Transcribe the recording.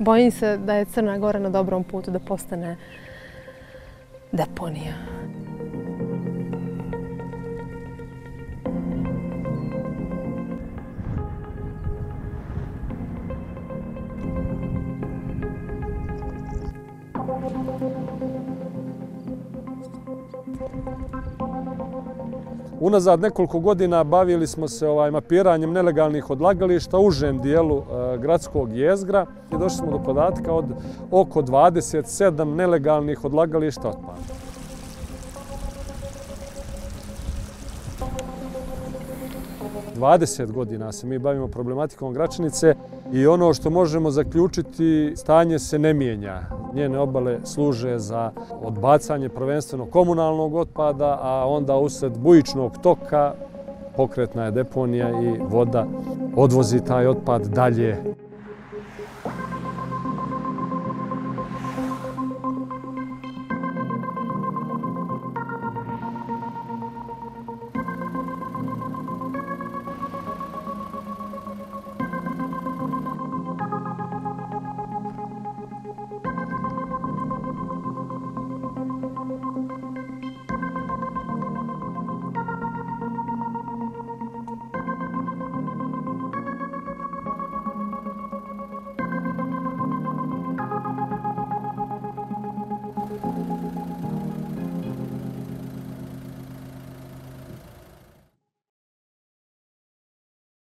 Bojim se da je Crna Gora na dobrom putu da postane deponija. Unazad nekoliko godina bavili smo se mapiranjem nelegalnih odlagališta u užem dijelu gradskog jezgra i došli smo do podatka od oko 27 nelegalnih odlagališta otpada. Dvadeset godina se mi bavimo problematikom Gračanice i ono što možemo zaključiti, stanje se ne mijenja. Njene obale služe za odbacanje prvenstveno komunalnog otpada, a onda usred bujičnog toka pokretna je deponija i voda odvozi taj otpad dalje.